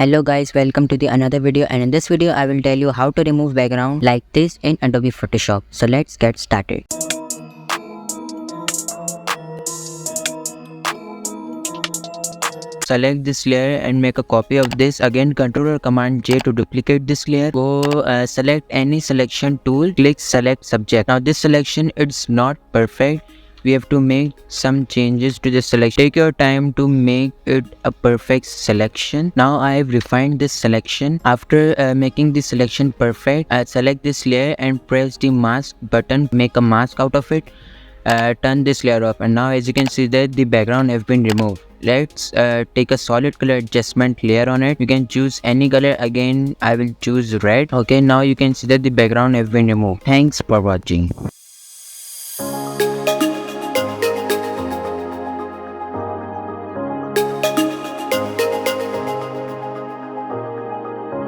Hello guys, welcome to the another video, and in this video I will tell you how to remove background like this in Adobe Photoshop. So let's get started. Select this layer and make a copy of this. Again, Ctrl or Command J to duplicate this layer. Go select any selection tool, click select subject. Now this selection it's not perfect. We have to make some changes to the selection. Take your time to make it a perfect selection. Now I have refined this selection. After making this selection perfect, select this layer and press the mask button. Make a mask out of it. Turn this layer off, and now as you can see that the background have been removed. Let's take a solid color adjustment layer on it. You can choose any color. Again, I will choose red. Okay, now you can see that the background have been removed. Thanks for watching.